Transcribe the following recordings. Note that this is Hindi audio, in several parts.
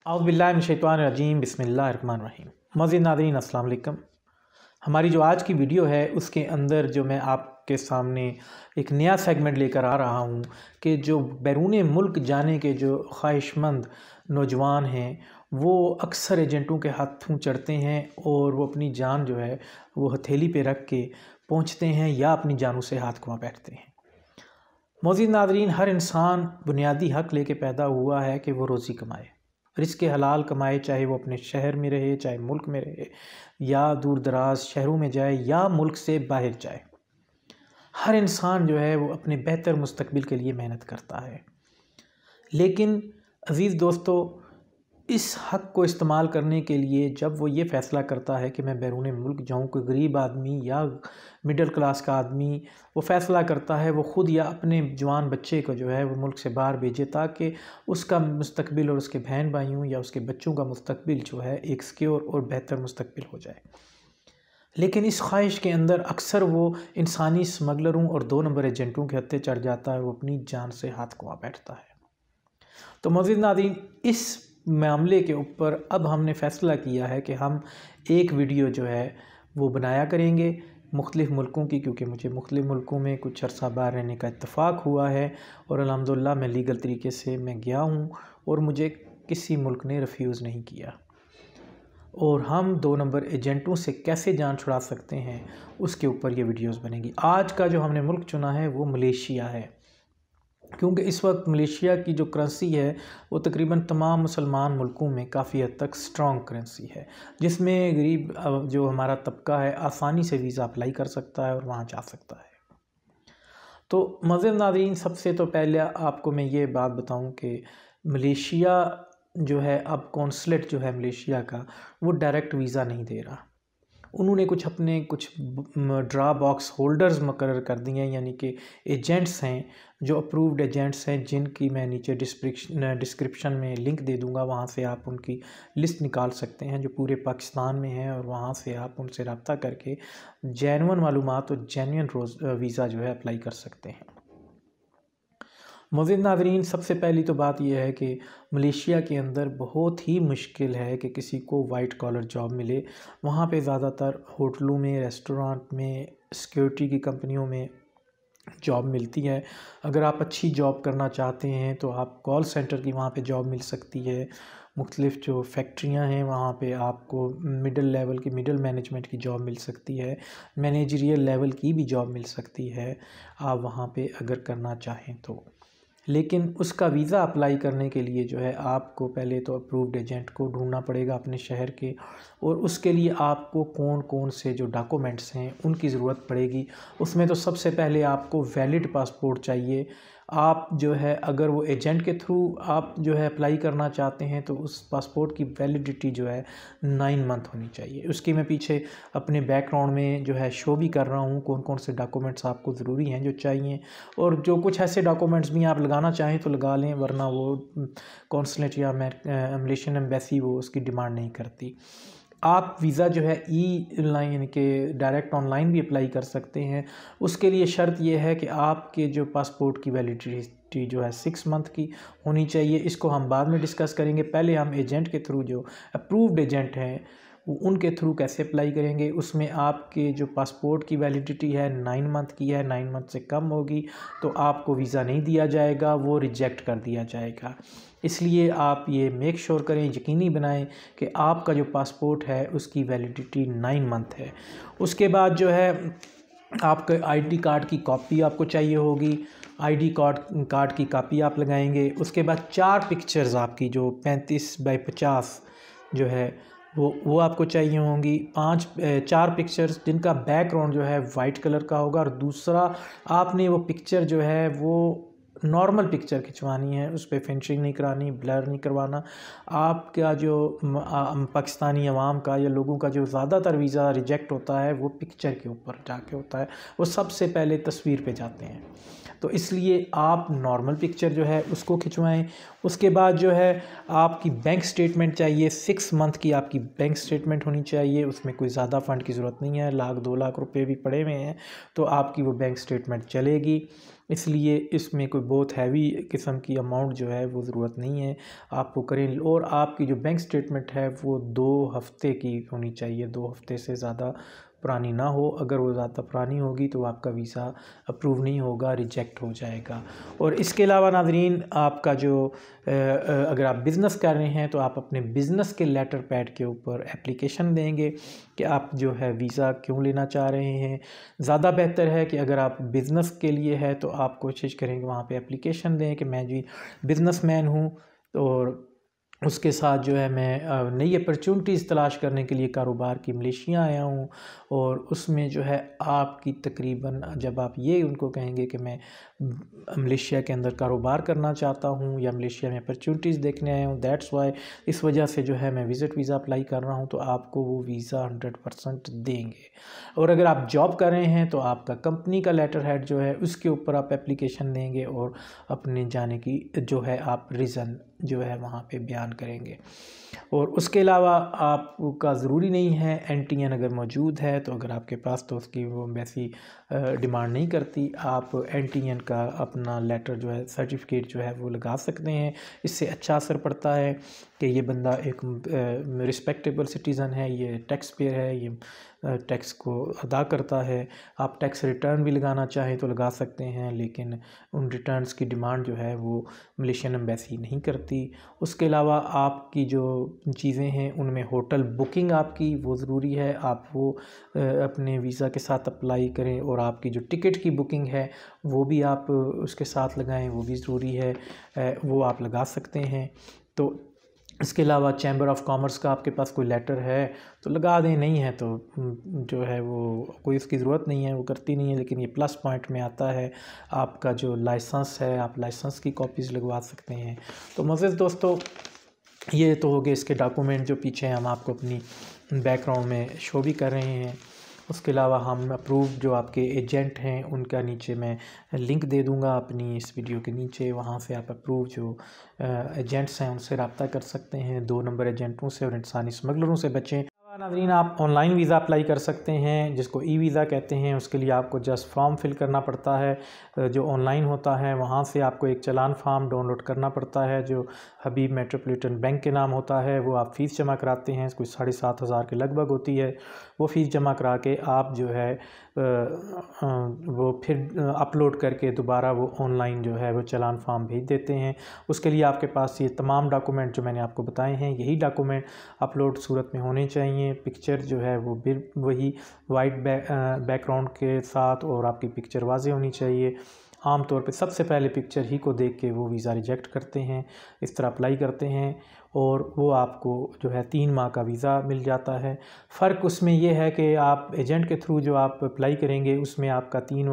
औज़ुबिल्लाहिमिनश्शैतानिर्रजीम बिस्मिल्लाहिर्रहमानिर्रहीम। मज़ीद नाज़रीन अस्सलाम वालेकुम। हमारी जो आज की वीडियो है उसके अंदर जो मैं आपके सामने एक नया सेगमेंट लेकर आ रहा हूँ कि जो बैरून मुल्क जाने के जो ख्वाहिशमंद नौजवान हैं वो अक्सर एजेंटों के हाथों चढ़ते हैं और वो अपनी जान जो है वो हथेली पे रख के पहुँचते हैं या अपनी जानों से हाथ घुमा बैठते हैं। मौजूद नाज़रीन, हर इंसान बुनियादी हक़ लेके पैदा हुआ है कि वो रोज़ी कमाए, रिज़्क़ हलाल कमाए, चाहे वो अपने शहर में रहे, चाहे मुल्क में रहे या दूर दराज शहरों में जाए या मुल्क से बाहर जाए। हर इंसान जो है वो अपने बेहतर मुस्तकबिल के लिए मेहनत करता है। लेकिन अज़ीज़ दोस्तों, इस हक़ को इस्तेमाल करने के लिए जब वो ये फ़ैसला करता है कि मैं बैरून मुल्क जाऊँ, कोई गरीब आदमी या मिडिल क्लास का आदमी वो फ़ैसला करता है वो ख़ुद या अपने जवान बच्चे को जो है वो मुल्क से बाहर भेजे ताकि उसका मुस्तकबिल और उसके बहन भाइयों या उसके बच्चों का मुस्तकबिल जो है एक सिक्योर और बेहतर मुस्तकबिल हो जाए। लेकिन इस ख्वाहिश के अंदर अक्सर वो इंसानी स्मगलरों और 2 नंबर एजेंटों के हत्थे चढ़ जाता है, वो अपनी जान से हाथ गंवा बैठता है। तो मज़ीद नाज़रीन, इस मामले के ऊपर अब हमने फ़ैसला किया है कि हम एक वीडियो जो है वो बनाया करेंगे मुख्तलिफ़ मुल्कों की, क्योंकि मुझे मुख्तलिफ़ मुल्कों में कुछ अरसा बाहर रहने का इत्तफ़ाक़ हुआ है और अल्हम्दुलिल्लाह मैं लीगल तरीके से मैं गया हूँ और मुझे किसी मुल्क ने रिफ्यूज़ नहीं किया। और हम 2 नंबर एजेंटों से कैसे जान छुड़ा सकते हैं उसके ऊपर ये वीडियोस बनेगी। आज का जो हमने मुल्क चुना है वो मलेशिया है, क्योंकि इस वक्त मलेशिया की जो करेंसी है वो तकरीबन तमाम मुसलमान मुल्कों में काफ़ी हद तक स्ट्रॉन्ग करेंसी है, जिसमें गरीब जो हमारा तबका है आसानी से वीज़ा अप्लाई कर सकता है और वहाँ जा सकता है। तो मज़ीद नाज़रीन, सबसे तो पहले आपको मैं ये बात बताऊं कि मलेशिया जो है अब कौंसलेट जो है मलेशिया का वो डायरेक्ट वीज़ा नहीं दे रहा। उन्होंने अपने कुछ ड्रा बॉक्स होल्डर्स मुकर्रर कर दिए हैं, यानी कि एजेंट्स हैं जो अप्रूव्ड एजेंट्स हैं, जिनकी मैं नीचे डिस्क्रिप्शन में लिंक दे दूंगा, वहां से आप उनकी लिस्ट निकाल सकते हैं जो पूरे पाकिस्तान में है और वहां से आप उनसे रब्ता करके जेन्युइन मालूमात और जेन्युइन वीज़ा जो है अप्लाई कर सकते हैं। मज़ीद नाज़रीन, सबसे पहली तो बात यह है कि मलेशिया के अंदर बहुत ही मुश्किल है कि किसी को वाइट कॉलर जॉब मिले। वहाँ पे ज़्यादातर होटलों में, रेस्टोरेंट में, सिक्योरिटी की कंपनियों में जॉब मिलती है। अगर आप अच्छी जॉब करना चाहते हैं तो आप कॉल सेंटर की वहाँ पे जॉब मिल सकती है। मुख्तलिफ़ जो फैक्ट्रियाँ हैं वहाँ पे आपको मिडिल लेवल की, मिडिल मैनेजमेंट की जॉब मिल सकती है, मैनेजरियल लेवल की भी जॉब मिल सकती है आप वहाँ पे अगर करना चाहें तो। लेकिन उसका वीज़ा अप्लाई करने के लिए जो है आपको पहले तो अप्रूव्ड एजेंट को ढूंढना पड़ेगा अपने शहर के, और उसके लिए आपको कौन कौन से जो डॉक्यूमेंट्स हैं उनकी ज़रूरत पड़ेगी। उसमें तो सबसे पहले आपको वैलिड पासपोर्ट चाहिए। आप जो है अगर वो एजेंट के थ्रू आप जो है अप्लाई करना चाहते हैं तो उस पासपोर्ट की वैलिडिटी जो है 9 मंथ होनी चाहिए। उसकी मैं पीछे अपने बैकग्राउंड में जो है शो भी कर रहा हूँ कौन कौन से डॉक्यूमेंट्स आपको ज़रूरी हैं जो चाहिए, और जो कुछ ऐसे डॉक्यूमेंट्स भी आप लगाना चाहें तो लगा लें, वरना वो कौंसलेट या मलेशियन एम्बेसी वो उसकी डिमांड नहीं करती। आप वीज़ा जो है ऑनलाइन यानी कि डायरेक्ट ऑनलाइन भी अप्लाई कर सकते हैं। उसके लिए शर्त यह है कि आपके जो पासपोर्ट की वैलिडिटी जो है 6 मंथ की होनी चाहिए। इसको हम बाद में डिस्कस करेंगे। पहले हम एजेंट के थ्रू, जो अप्रूव्ड एजेंट हैं उनके थ्रू कैसे अप्लाई करेंगे। उसमें आपके जो पासपोर्ट की वैलिडिटी है 9 मंथ की है, 9 मंथ से कम होगी तो आपको वीज़ा नहीं दिया जाएगा, वो रिजेक्ट कर दिया जाएगा। इसलिए आप ये मेक श्योर करें, यकीनी बनाएं कि आपका जो पासपोर्ट है उसकी वैलिडिटी 9 मंथ है। उसके बाद जो है आपके आईडी कार्ड की कॉपी आपको चाहिए होगी। आईडी कार्ड की कॉपी आप लगाएंगे। उसके बाद 4 पिक्चर्स आपकी जो 35 बाई 50 जो है वो आपको चाहिए होंगी। 4 पिक्चर्स जिनका बैकग्राउंड जो है वाइट कलर का होगा, और दूसरा आपने वो पिक्चर जो है वो नॉर्मल पिक्चर खिंचवानी है, उस पर फिनिशिंग नहीं करानी, ब्लर नहीं करवाना। आपका जो पाकिस्तानी अवाम का या लोगों का जो ज़्यादातर वीज़ा रिजेक्ट होता है वो पिक्चर के ऊपर जाके होता है, वो सबसे पहले तस्वीर पे जाते हैं। तो इसलिए आप नॉर्मल पिक्चर जो है उसको खिंचवाएं। उसके बाद जो है आपकी बैंक स्टेटमेंट चाहिए, 6 मंथ की आपकी बैंक स्टेटमेंट होनी चाहिए। उसमें कोई ज़्यादा फ़ंड की ज़रूरत नहीं है, 1-2 लाख रुपए भी पड़े हुए हैं तो आपकी वो बैंक स्टेटमेंट चलेगी। इसलिए इसमें कोई बहुत हैवी किस्म की अमाउंट जो है वो ज़रूरत नहीं है, आप वो करें। और आपकी जो बैंक स्टेटमेंट है वो 2 हफ्ते की होनी चाहिए, 2 हफ्ते से ज़्यादा पुरानी ना हो। अगर वो ज़्यादा पुरानी होगी तो आपका वीज़ा अप्रूव नहीं होगा, रिजेक्ट हो जाएगा। और इसके अलावा नाज़रीन, आपका जो अगर आप बिज़नेस कर रहे हैं तो आप अपने बिज़नेस के लेटर पैड के ऊपर एप्लीकेशन देंगे कि आप जो है वीज़ा क्यों लेना चाह रहे हैं। ज़्यादा बेहतर है कि अगर आप बिज़नेस के लिए है तो आप कोशिश करेंगे वहाँ पे एप्लीकेशन दें कि मैं जी बिज़नेसमैन हूँ और उसके साथ जो है मैं नई अपॉर्चुनिटीज़ तलाश करने के लिए कारोबार की मलेशिया आया हूँ। और उसमें जो है आपकी तकरीबन जब आप ये उनको कहेंगे कि मैं मलेशिया के अंदर कारोबार करना चाहता हूँ या मलेशिया में अपॉर्चुनिटीज़ देखने आया हूँ, दैट्स वाई, इस वजह से जो है मैं विज़िट वीज़ा अप्लाई कर रहा हूँ, तो आपको वो वीज़ा 100% देंगे। और अगर आप जॉब कर रहे हैं तो आपका कंपनी का लेटर हेड जो है उसके ऊपर आप एप्लीकेशन देंगे और अपने जाने की जो है आप रीज़न जो है वहाँ पे बयान करेंगे। और उसके अलावा आपका ज़रूरी नहीं है NTN अगर मौजूद है तो अगर आपके पास, तो उसकी वो वैसी डिमांड नहीं करती। आप NTN का अपना लेटर जो है, सर्टिफिकेट जो है वो लगा सकते हैं। इससे अच्छा असर पड़ता है कि ये बंदा एक रिस्पेक्टेबल सिटीज़न है, ये टैक्स पेयर है, ये टैक्स को अदा करता है। आप टैक्स रिटर्न भी लगाना चाहें तो लगा सकते हैं, लेकिन उन रिटर्न्स की डिमांड जो है वो मलेशियन एम्बेसी नहीं करती। उसके अलावा आपकी जो चीज़ें हैं उनमें होटल बुकिंग आपकी वो ज़रूरी है, आप वो अपने वीज़ा के साथ अप्लाई करें। और आपकी जो टिकट की बुकिंग है वो भी आप उसके साथ लगाएं, वो भी ज़रूरी है, वो आप लगा सकते हैं। तो इसके अलावा चैम्बर ऑफ कॉमर्स का आपके पास कोई लेटर है तो लगा दें, नहीं है तो जो है वो कोई इसकी ज़रूरत नहीं है, वो करती नहीं है। लेकिन ये प्लस पॉइंट में आता है, आपका जो लाइसेंस है आप लाइसेंस की कॉपीज़ लगवा सकते हैं। तो मोअज़्ज़ज़ दोस्तों, ये तो हो गए इसके डॉक्यूमेंट जो पीछे हम आपको अपनी बैकग्राउंड में शो भी कर रहे हैं। उसके अलावा हम अप्रूव जो आपके एजेंट हैं उनका नीचे मैं लिंक दे दूंगा अपनी इस वीडियो के नीचे, वहाँ से आप अप्रूव जो एजेंट्स हैं उनसे रब्ता कर सकते हैं। 2 नंबर एजेंटों से और इंसानी स्मगलरों से बचें। नाज़रीन, आप ऑनलाइन वीज़ा अप्लाई कर सकते हैं जिसको ई वीज़ा कहते हैं। उसके लिए आपको जस्ट फॉर्म फिल करना पड़ता है जो ऑनलाइन होता है। वहाँ से आपको एक चालान फॉर्म डाउनलोड करना पड़ता है जो हबीब मेट्रोपॉलिटन बैंक के नाम होता है। वो आप फ़ीस जमा कराते हैं, कोई 7,500 के लगभग होती है। वो फ़ीस जमा करा के आप जो है वो फिर अपलोड करके दोबारा वो ऑनलाइन जो है वो चालान फॉर्म भेज देते हैं। उसके लिए आपके पास ये तमाम डॉक्यूमेंट जो मैंने आपको बताए हैं, यही डॉक्यूमेंट अपलोड सूरत में होने चाहिए। पिक्चर जो है वो भी वही वाइट बैकग्राउंड के साथ और आपकी पिक्चर वाज़ेह होनी चाहिए। आम तौर पे सबसे पहले पिक्चर ही को देख के वो वीज़ा रिजेक्ट करते हैं, इस तरह अप्लाई करते हैं और वो आपको जो है 3 माह का वीज़ा मिल जाता है। फ़र्क उसमें ये है कि आप एजेंट के थ्रू जो आप अप्लाई करेंगे उसमें आपका 3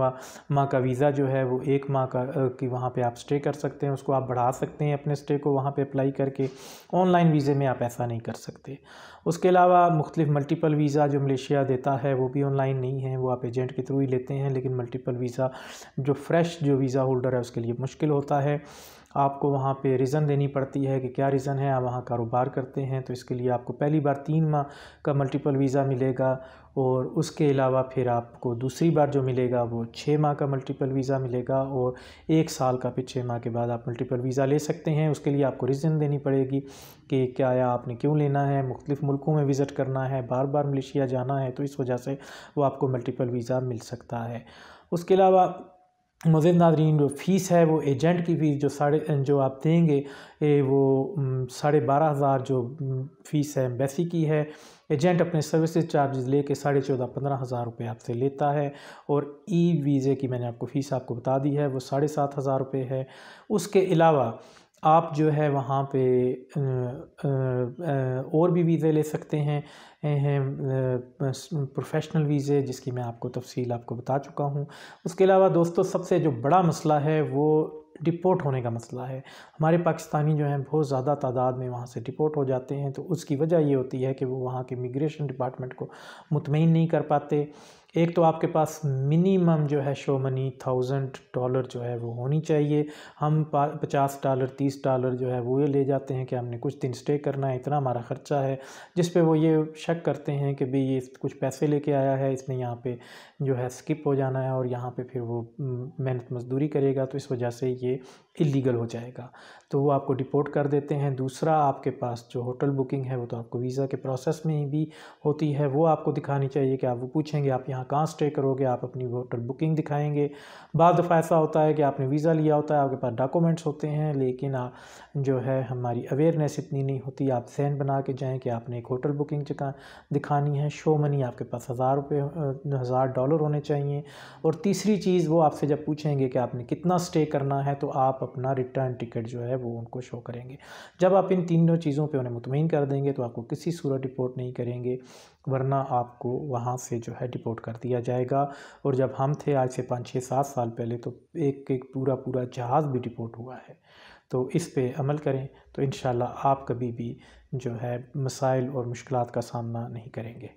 माह का वीज़ा जो है वो 1 माह का कि वहाँ पे आप स्टे कर सकते हैं, उसको आप बढ़ा सकते हैं अपने स्टे को वहाँ पे अप्लाई करके। ऑनलाइन वीज़े में आप ऐसा नहीं कर सकते। उसके अलावा मुख्तलिफ मल्टीपल वीज़ा जो मलेशिया देता है वो भी ऑनलाइन नहीं है, वो आप एजेंट के थ्रू ही लेते हैं। लेकिन मल्टीपल वीज़ा जो फ्रेश जो वीज़ा होल्डर है उसके लिए मुश्किल होता है। आपको वहाँ पे रीज़न देनी पड़ती है कि क्या रीज़न है, आप वहाँ कारोबार करते हैं। तो इसके लिए आपको पहली बार 3 माह का मल्टीपल वीज़ा मिलेगा और उसके अलावा फिर आपको दूसरी बार जो मिलेगा वो 6 माह का मल्टीपल वीज़ा मिलेगा और 1 साल का फिर 6 माह के बाद आप मल्टीपल वीज़ा ले सकते हैं। उसके लिए आपको रीज़न देनी पड़ेगी कि क्या आपने क्यों लेना है, मुख्तलिफ़ मुल्कों में विज़िट करना है, बार बार मलेशिया जाना है, तो इस वजह से वो आपको मल्टीपल वीज़ा मिल सकता है। उसके अलावा मज़ीद नाज़रीन, जो फ़ीस है वो एजेंट की फ़ीस जो आप देंगे वो 12,500 जो फ़ीस है एम्बेसी की है। एजेंट अपने सर्विसेज चार्जेस लेके 14,500-15,000 रुपये आपसे लेता है। और ई वीज़े की मैंने आपको फ़ीस आपको बता दी है, वो 7,500 रुपये है। उसके अलावा आप जो है वहाँ पे और भी वीज़े ले सकते हैं प्रोफेशनल वीज़े, जिसकी मैं आपको तफसील आपको बता चुका हूँ। उसके अलावा दोस्तों, सबसे जो बड़ा मसला है वो डिपोर्ट होने का मसला है। हमारे पाकिस्तानी जो हैं बहुत ज़्यादा तादाद में वहाँ से डिपोर्ट हो जाते हैं। तो उसकी वजह ये होती है कि वो वहाँ के इमिग्रेशन डिपार्टमेंट को मुतमईन नहीं कर पाते एक तो आपके पास मिनिमम जो है शो मनी $1000 जो है वो होनी चाहिए। हम $50 $30 जो है वो ये ले जाते हैं कि हमने कुछ दिन स्टे करना है, इतना हमारा ख़र्चा है, जिस पे वो ये शक करते हैं कि भाई ये कुछ पैसे लेके आया है, इसने यहाँ पे जो है स्किप हो जाना है और यहाँ पे फिर वो मेहनत मजदूरी करेगा, तो इस वजह से ये इलीगल हो जाएगा, तो वो आपको डिपोर्ट कर देते हैं। दूसरा, आपके पास जो होटल बुकिंग है वो तो आपको वीज़ा के प्रोसेस में ही भी होती है, वो आपको दिखानी चाहिए कि आप वो पूछेंगे आप यहाँ कहाँ स्टे करोगे, आप अपनी होटल बुकिंग दिखाएंगे। बाद दफ़ा ऐसा होता है कि आपने वीज़ा लिया होता है, आपके पास डॉक्यूमेंट्स होते हैं, लेकिन जो है हमारी अवेयरनेस इतनी नहीं होती। आप ज़हन बना के जाएँ कि आपने एक होटल बुकिंग दिखानी है, शो मनी आपके पास $1000 होने चाहिए। और तीसरी चीज़, वो आपसे जब पूछेंगे कि आपने कितना स्टे करना है, तो आप अपना रिटर्न टिकट जो है वो उनको शो करेंगे। जब आप इन तीनों चीज़ों पे उन्हें मुतमईन कर देंगे तो आपको किसी सूरत डिपोर्ट नहीं करेंगे, वरना आपको वहाँ से जो है डिपोर्ट कर दिया जाएगा। और जब हम थे आज से 5-6-7 साल पहले, तो एक पूरा जहाज़ भी डिपोर्ट हुआ है। तो इस पे अमल करें तो इंशाल्लाह आप कभी भी जो है मसाइल और मुश्किलात का सामना नहीं करेंगे।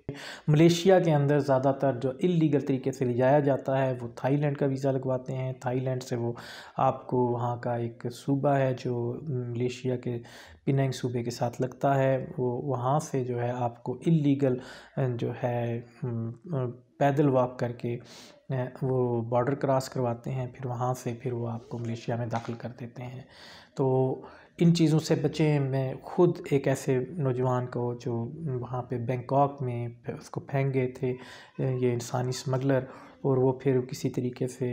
मलेशिया के अंदर ज़्यादातर जो इल्लीगल तरीके से ले जाया जाता है वो थाईलैंड का वीज़ा लगवाते हैं। थाईलैंड से वो आपको, वहाँ का एक सूबा है जो मलेशिया के पिनंग सूबे के साथ लगता है, वो वहाँ से जो है आपको इल्लीगल जो है पैदल वॉक करके वो बॉर्डर क्रॉस करवाते हैं, फिर वहाँ से फिर वो आपको मलेशिया में दाखिल कर देते हैं। तो इन चीज़ों से बचें। मैं ख़ुद एक ऐसे नौजवान को जो वहाँ पे बैंकॉक में उसको फेंक गए थे ये इंसानी स्मगलर, और वो फिर किसी तरीके से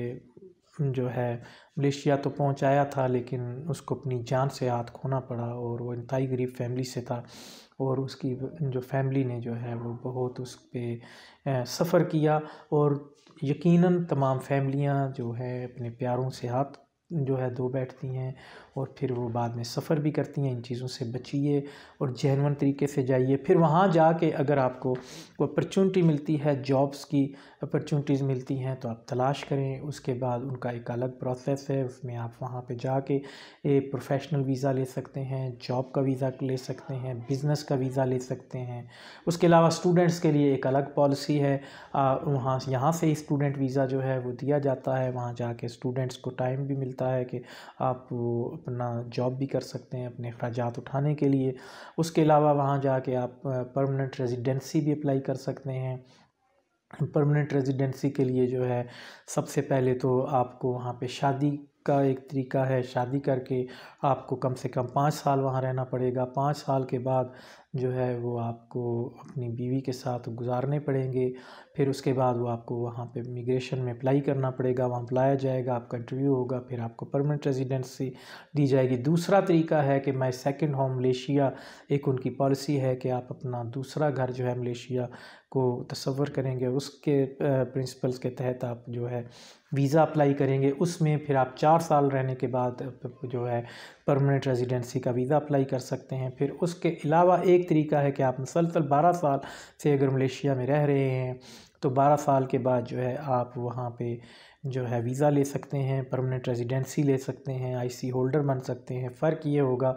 जो है मलेशिया तो पहुँचाया था, लेकिन उसको अपनी जान से हाथ खोना पड़ा, और वो इंतहाई गरीब फैमिली से था, और उसकी जो फैमिली ने जो है वो बहुत उस पर सफ़र किया। और यकीनन तमाम फैमिलियाँ जो है अपने प्यारों से हाथ जो है धो बैठती हैं, और फिर वो बाद में सफ़र भी करती हैं। इन चीज़ों से बचिए और जेन्युइन तरीके से जाइए। फिर वहाँ जाके अगर आपको अपॉर्चुनिटी मिलती है, जॉब्स की अपॉर्चुनिटीज़ मिलती हैं, तो आप तलाश करें। उसके बाद उनका एक अलग प्रोसेस है, उसमें आप वहाँ पे जाके एक प्रोफेशनल वीज़ा ले सकते हैं, जॉब का वीज़ा ले सकते हैं, बिज़नेस का वीज़ा ले सकते हैं। उसके अलावा स्टूडेंट्स के लिए एक अलग पॉलिसी है, वहाँ यहाँ से स्टूडेंट वीज़ा जो है वो दिया जाता है। वहाँ जाके स्टूडेंट्स को टाइम भी मिलता है कि आप अपना जॉब भी कर सकते हैं अपने अखराजात उठाने के लिए। उसके अलावा वहाँ जाके आप परमानेंट रेजिडेंसी भी अप्लाई कर सकते हैं। परमानेंट रेजिडेंसी के लिए जो है सबसे पहले तो आपको वहाँ पे शादी का एक तरीका है, शादी करके आपको कम से कम 5 साल वहाँ रहना पड़ेगा। 5 साल के बाद जो है वो आपको अपनी बीवी के साथ गुजारने पड़ेंगे। फिर उसके बाद वो आपको वहाँ पे इमिग्रेशन में अप्लाई करना पड़ेगा, वहाँ बुलाया जाएगा, आपका इंटरव्यू होगा, फिर आपको परमानेंट रेजिडेंसी दी जाएगी। दूसरा तरीका है कि माई सेकंड होम मलेशिया, एक उनकी पॉलिसी है कि आप अपना दूसरा घर जो है मलेशिया को तसव्वुर करेंगे, उसके प्रिंसिपल्स के तहत आप जो है वीज़ा अप्लाई करेंगे। उसमें फिर आप 4 साल रहने के बाद जो है परमानेंट रेजिडेंसी का वीज़ा अप्लाई कर सकते हैं। फिर उसके अलावा एक तरीका है कि आप मुसलसल 12 साल से अगर मलेशिया में रह रहे हैं तो 12 साल के बाद जो है आप वहाँ पे जो है वीज़ा ले सकते हैं, परमानेंट रेजिडेंसी ले सकते हैं, आईसी होल्डर बन सकते हैं। फ़र्क ये होगा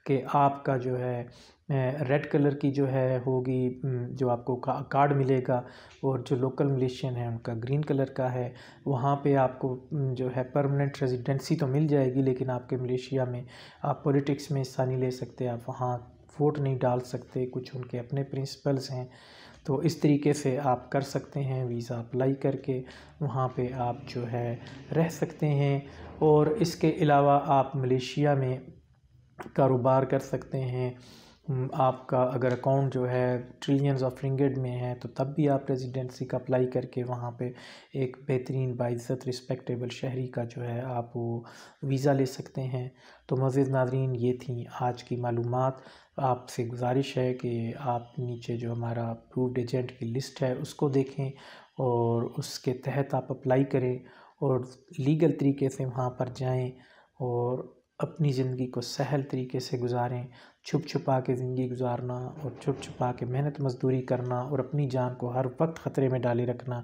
कि आपका जो है रेड कलर की जो है होगी जो आपको कार्ड मिलेगा, और जो लोकल मलेशियन है उनका ग्रीन कलर का है। वहाँ पे आपको जो है परमानेंट रेजिडेंसी तो मिल जाएगी, लेकिन आपके मलेशिया में आप पॉलिटिक्स में हिस्सा नहीं ले सकते, आप वहाँ वोट नहीं डाल सकते, कुछ उनके अपने प्रिंसिपल्स हैं। तो इस तरीके से आप कर सकते हैं, वीज़ा अप्लाई करके वहाँ पे आप जो है रह सकते हैं। और इसके अलावा आप मलेशिया में कारोबार कर सकते हैं। आपका अगर अकाउंट जो है ट्रिलियंस ऑफ रिंगिट में है तो तब भी आप रेजिडेंसी का अप्लाई करके वहाँ पे एक बेहतरीन बाइज़्ज़त रिस्पेक्टेबल शहरी का जो है आप वो वीज़ा ले सकते हैं। तो मुअज़्ज़िज़ नाज़रीन, ये थी आज की मालूमात। आपसे गुजारिश है कि आप नीचे जो हमारा अप्रूव्ड एजेंट की लिस्ट है उसको देखें और उसके तहत आप अप्लाई करें और लीगल तरीके से वहाँ पर जाएं और अपनी ज़िंदगी को सहल तरीके से गुजारें, छुप छुपा के ज़िंदगी गुजारना और छुप छुपा के मेहनत मजदूरी करना और अपनी जान को हर वक्त ख़तरे में डाले रखना,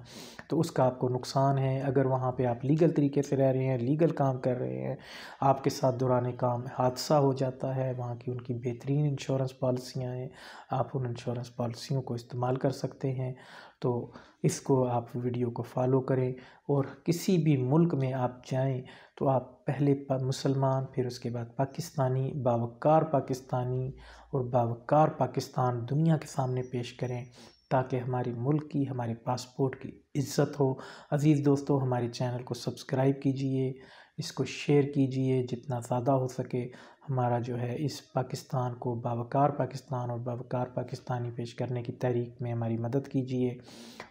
तो उसका आपको नुकसान है। अगर वहाँ पे आप लीगल तरीके से रह रहे हैं, लीगल काम कर रहे हैं, आपके साथ दौरान काम हादसा हो जाता है, वहाँ की उनकी बेहतरीन इंश्योरेंस पॉलिसियाँ हैं, आप उन इंश्योरेंस पॉलिसियों को इस्तेमाल कर सकते हैं। तो इसको आप वीडियो को फॉलो करें, और किसी भी मुल्क में आप जाएं तो आप पहले मुसलमान, फिर उसके बाद पाकिस्तानी, बावकार पाकिस्तानी और बावकार पाकिस्तान दुनिया के सामने पेश करें, ताकि हमारे मुल्क की, हमारे पासपोर्ट की इज़्ज़त हो। अज़ीज़ दोस्तों, हमारे चैनल को सब्सक्राइब कीजिए, इसको शेयर कीजिए जितना ज़्यादा हो सके। हमारा जो है इस पाकिस्तान को बावकार पाकिस्तान और बावकार पाकिस्तानी पेश करने की तहरीक में हमारी मदद कीजिए,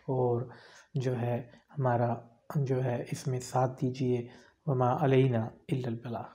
और जो है हमारा जो है इसमें साथ दीजिए। वमा अलैना इल्लल बलाग।